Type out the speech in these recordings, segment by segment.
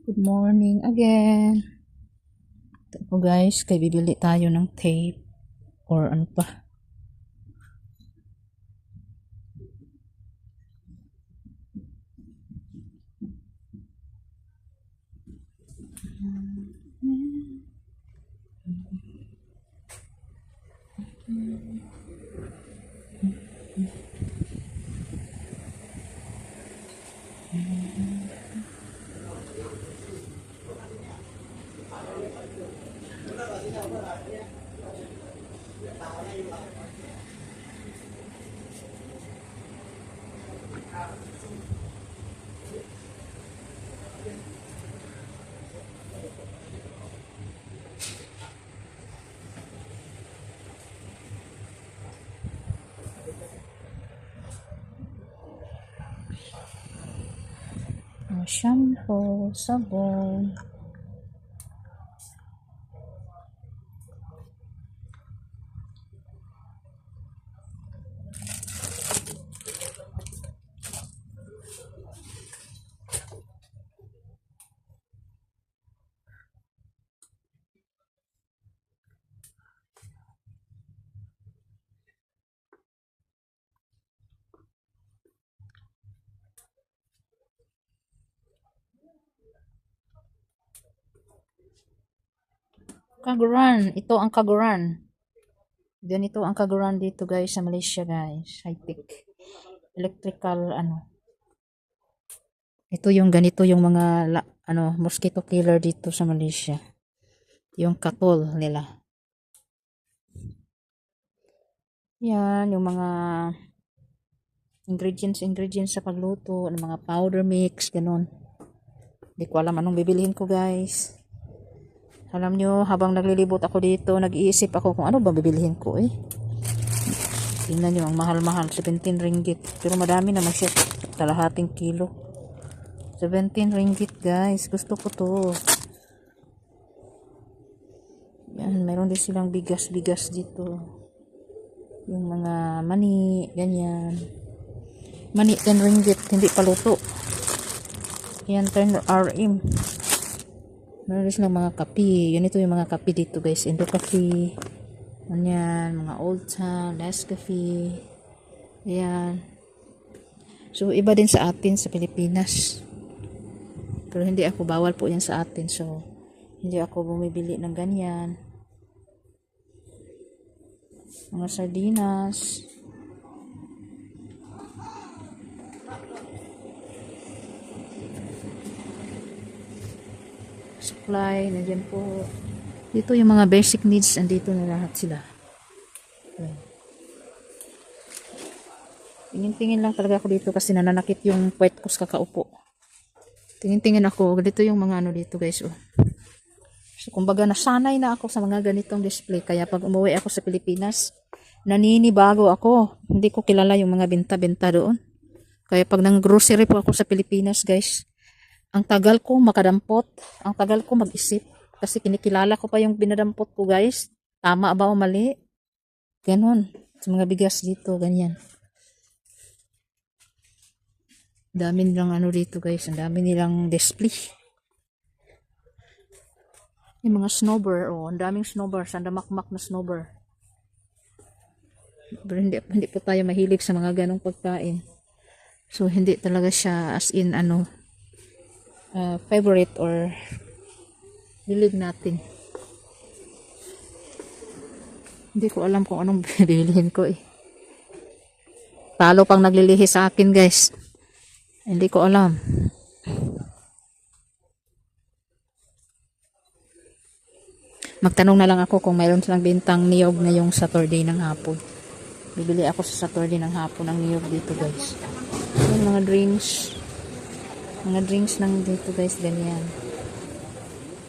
Good morning again. Ito po guys, kay bibili tayo ng tape or ano pa. Shampoo, sabon. Kaguran. Ito ang Kaguran. Ganito ang Kaguran dito guys sa Malaysia guys. High-tech. Electrical Ito yung ganito yung mga mosquito killer dito sa Malaysia. Yung katol nila. Yan yung mga ingredients sa pagluto, ng mga powder mix, ganun. Hindi ko alam anong bibilihin ko guys. Alam nyo, habang naglilibot ako dito, nag-iisip ako kung ano ba bibilihin ko eh. Tingnan nyo, ang mahal-mahal, 17 ringgit. Pero madami naman siya, kalahating kilo. 17 ringgit guys, gusto ko to. Yan, meron din silang bigas-bigas dito. Yung mga mani, ganyan. Mani, 10 ringgit, hindi pa luto. Yan, 10 RM. Meron din silang mga kape. Yun ito yung mga kape dito guys. Indo Coffee. Ganyan. Mga Old Town. Nescafe. Ayan. So, iba din sa atin sa Pilipinas. Pero hindi ako. Bawal po yan sa atin. So, hindi ako bumibili ng ganyan. Mga sardinas. Supply, nandiyan po. Dito yung mga basic needs, andito na lahat sila. Tingin-tingin lang talaga ako dito kasi nananakit yung puwet ko sa kakaupo. Tingin-tingin ako, dito yung mga dito guys. Oh. So, kumbaga nasanay na ako sa mga ganitong display. Kaya pag umuwi ako sa Pilipinas, naninibago ako. Hindi ko kilala yung mga benta-benta doon. Kaya pag nang grocery po ako sa Pilipinas guys, ang tagal ko makadampot, ang tagal ko mag-isip. Kasi kinikilala ko pa yung binadampot ko guys. Tama ba o mali? Ganon. Sa mga bigas dito, ganyan. Dami nilang dito guys. Ang dami nilang display. Yung mga snowbird. Oh, ang daming snowbird. Sandamakmak na snowbird. Pero hindi po tayo mahilig sa mga ganong pagkain. So, hindi talaga siya as in favorite or bilig natin. Hindi ko alam kung anong bibilihin ko eh. Talo pang naglilihi sa akin guys. Hindi ko alam. Magtanong na lang ako kung mayroon silang bintang niyog na yung Saturday ng hapon. Bibili ako sa Saturday ng hapon ng niyog dito guys. Yung mga drinks. Mga drinks lang dito guys, ganyan.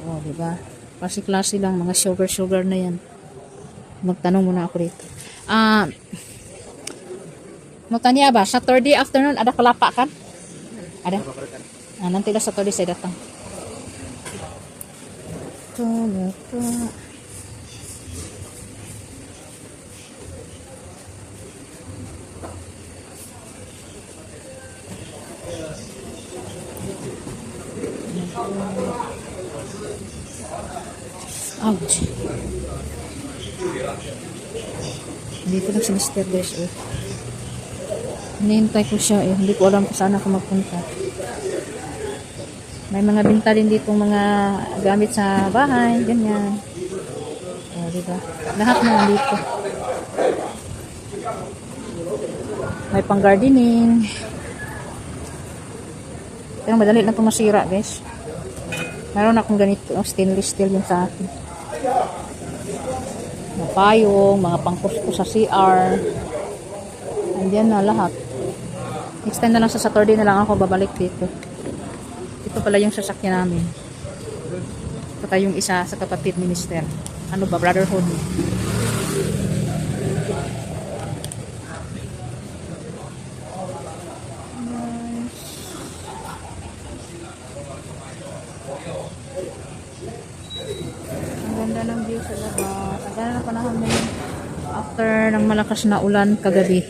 Oh, diba? Klase-klase lang, mga sugar na yan. Magtanong muna ako dito. Mutanya ba, Saturday afternoon, ada kalapa kan? Ada? Nanti lah Saturday saya datang. Kalapa. Ouch. Dito lang si Mr. guys. Oh. Hinihintay ko siya eh. Hindi ko alam kung saan ako magpunta. May mga binta din dito mga gamit sa bahay. Ganyan. O, diba? Lahat na dito. May pang gardening. Pero madali na itong masira guys. Meron akong ganito. Stainless steel yung sa akin. Mga payong, mga pangkusko sa CR. Andiyan na lahat. Next time na lang sa Saturday na lang ako babalik dito. Ito pala yung sasakyan namin. Ito yung isa sa kapatid ni Mister. Ano ba? Brotherhood. Ang ganda ng view sa labas. Ang ganda ng panahon ngayon. After ng malakas na ulan kagabi.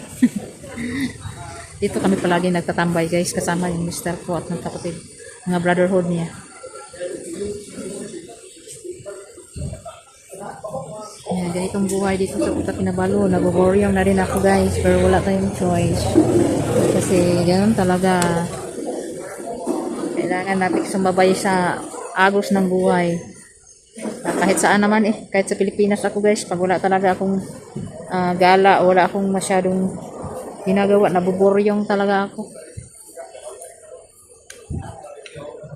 Dito kami palagi nagtatambay guys. Kasama yung Mister ko at ng kapatid. Mga brotherhood niya. Ayan, ganitong buhay dito sa Puta Pinabalo. Nag-boryong na rin ako guys. Pero wala tayong choice. Kasi ganun talaga. Kailangan natin sumabay sa agos ng buhay. Kahit saan naman eh. Kahit sa Pilipinas ako guys. Pag wala talaga akong gala. Wala akong masyadong ginagawa. Nabuboryong talaga ako.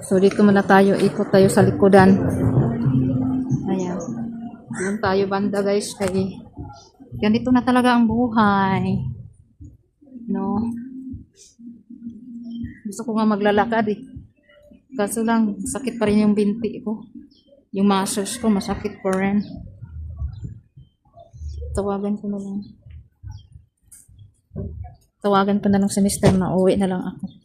So, dito muna tayo. Ikot tayo sa likodan. Ayan. Doon tayo banda guys. Kaya ganito na talaga ang buhay. No? Gusto ko nga maglalakad eh. Kaso lang, sakit pa rin yung binti ko. Yung muscles ko, masakit pa rin. Tawagan ko na lang. Tawagan ko na lang sa Mister na uwi na lang ako.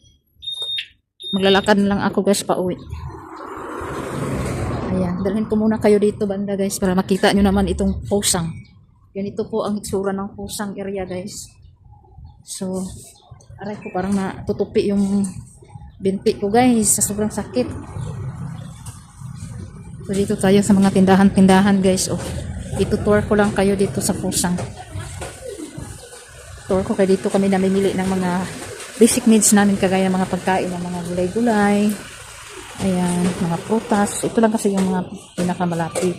Maglalakad na lang ako guys pa uwi. Ayan, dalhin ko muna kayo dito banda guys para makita nyo naman itong Pusang. Ganito po ang itsura ng Pusang area guys. So, aray ko parang natutupi yung binti ko guys sa sobrang sakit. So, dito tayo sa mga tindahan-tindahan guys. Oh, itutour ko lang kayo dito sa Pusang. Tour ko kayo dito kami namimili ng mga basic needs namin kagaya mga pagkain ng mga gulay-gulay. Ayan, mga prutas. Ito lang kasi yung mga pinakamalapit.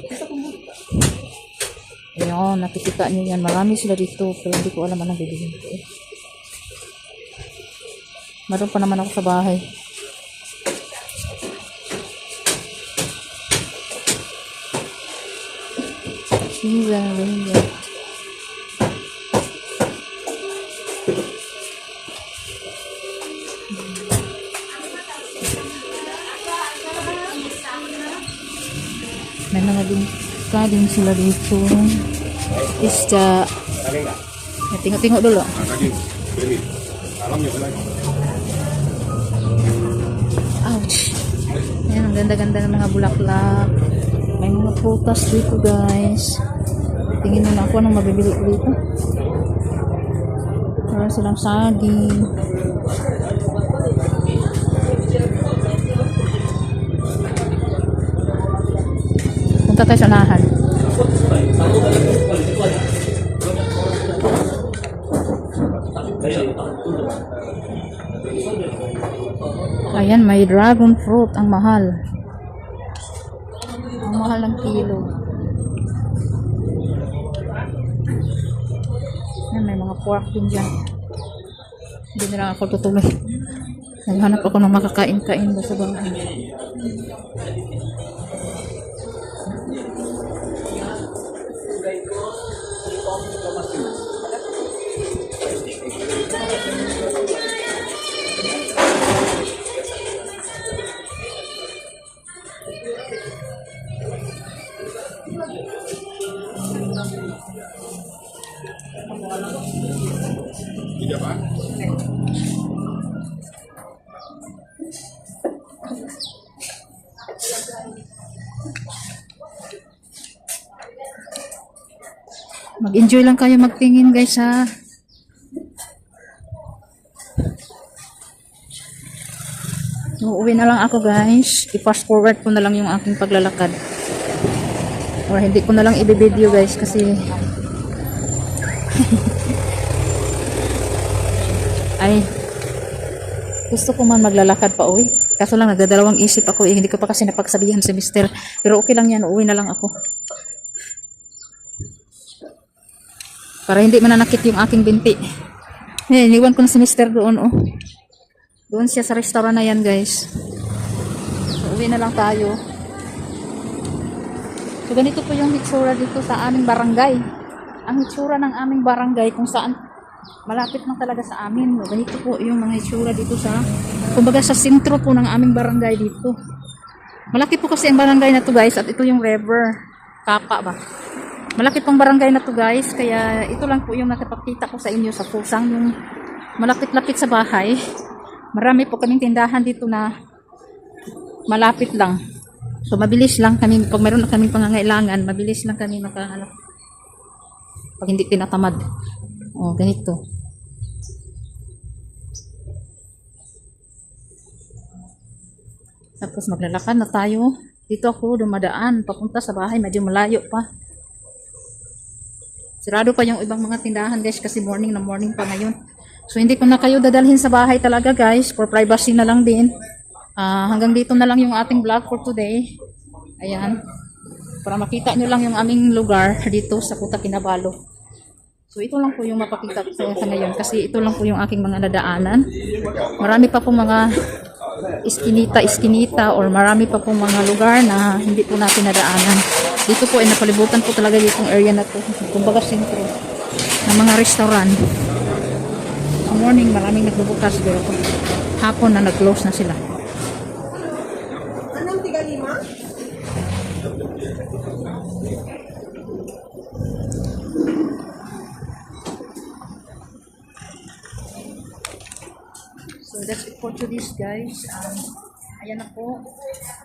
Ayan, nakikita nyo yan. Marami sila dito pero hindi ko alam anong bibilhin ko. Meron pa naman ako sa bahay. May mga din sila dito. Isda. Tingok-tingok dulu. Ouch. Ayan, ang ganda-ganda ng mga bulaklak. May mga prutas dito guys. Tingin mo na ako anong mabibili ko dito. Meron silang saging. Punta tayo sa unahan. Ayan, may dragon fruit. Ang mahal. Ang mahal ng kilo. Ayan, may mga pork din dyan. Hindi na lang ako tutuloy. Naghanap ako ng makakain-kain sa bahay. Mag-enjoy lang kayo magtingin guys ha. Oo, Uwi na lang ako guys. I-fast forward ko na lang yung aking paglalakad. Or hindi ko na lang i-video guys kasi ay gusto ko man maglalakad pa uwi. Kaso lang nagdadalawang isip ako eh. Hindi ko pa kasi napagsabihan si Mister. Pero okay lang yan. Uwi na lang ako. Para hindi mananakit yung aking binti. Eh, iniwan ko na si Mister doon oh. Doon siya sa restaurant na yan guys. So, uwi na lang tayo. So ganito po yung hitsura dito sa aming barangay. Ang hitsura ng aming barangay kung saan malapit na talaga sa amin. Ganito po yung mga hitsura dito sa, kumbaga sa sentro po ng aming barangay dito. Malaki po kasi ang barangay na to guys at ito yung river. Kapa ba? Malaki pong barangay na to guys. Kaya ito lang po yung nakapakita ko sa inyo sa pusang yung malapit-lapit sa bahay. Marami po kaming tindahan dito na malapit lang. So, mabilis lang kami, pag mayroon na kaming pangangailangan, mabilis lang kami makahanap. Pag hindi tinatamad. O, ganito. Tapos, maglalakad na tayo. Dito ako dumadaan, papunta sa bahay, medyo malayo pa. Sirado pa yung ibang mga tindahan guys, kasi morning na morning pa ngayon. So, hindi ko na kayo dadalhin sa bahay talaga guys, for privacy na lang din. Hanggang dito na lang yung ating vlog for today. Ayan. Para makita nyo lang yung aming lugar dito sa Kuta Kinabalu. So ito lang po yung mapakita ko sa ngayon kasi ito lang po yung aking mga nadaanan. Marami pa pong mga iskinita or marami pa pong mga lugar na hindi po natin nadaanan. Dito po ay napalibutan po talaga itong area na to. Kumbaga sentro ng mga restaurant. Sa morning maraming nagbubukas pero hapon na nag-close na sila. So that's it for today's guys. Ayan na po.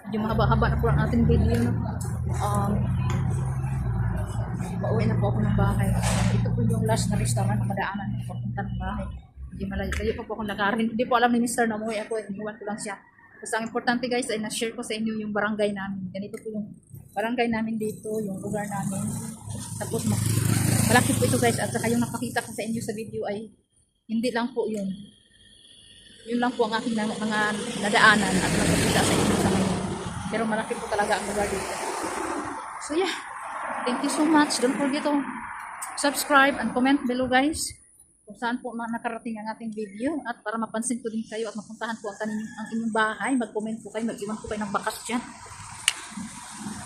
Medyo mahaba-haba na po ang ating video. Pauwi na po ako ng bahay. Ito po yung last na restaurant na madaanan ko papunta ng bahay. Hindi malayo pa po akong lakarin. Hindi po alam ni Mr. na umuwi ako. Iniwan ko lang siya. Basta ang importante guys ay na-share ko sa inyo yung barangay namin. Ganito po yung barangay namin dito, yung lugar namin. Tapos malaki po ito guys. At saka yung napakita ko sa inyo sa video ay hindi lang po yun. Yun lang po ang aking mga nadaanan at napakita sa inyo sa ngayon. Pero malaki po talaga ang lugar dito. So yeah, thank you so much. Don't forget to subscribe and comment below guys kung saan po nakarating ang ating video at para mapansin ko din kayo at mapuntahan po ang inyong bahay. Mag-comment po kayo, mag-iwan po kayo ng bakas dyan.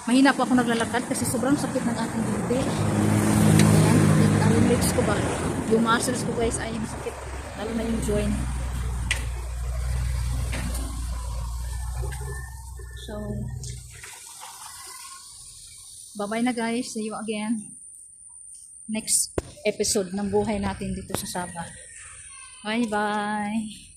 Mahina po ako naglalakad kasi sobrang sakit ng ating binti. Ayan, ang legs ko ba? Yung muscles ko guys ay masakit. Lalo na yung joint. So, bye-bye na guys. See you again. Next episode ng buhay natin dito sa Sabah. Bye-bye.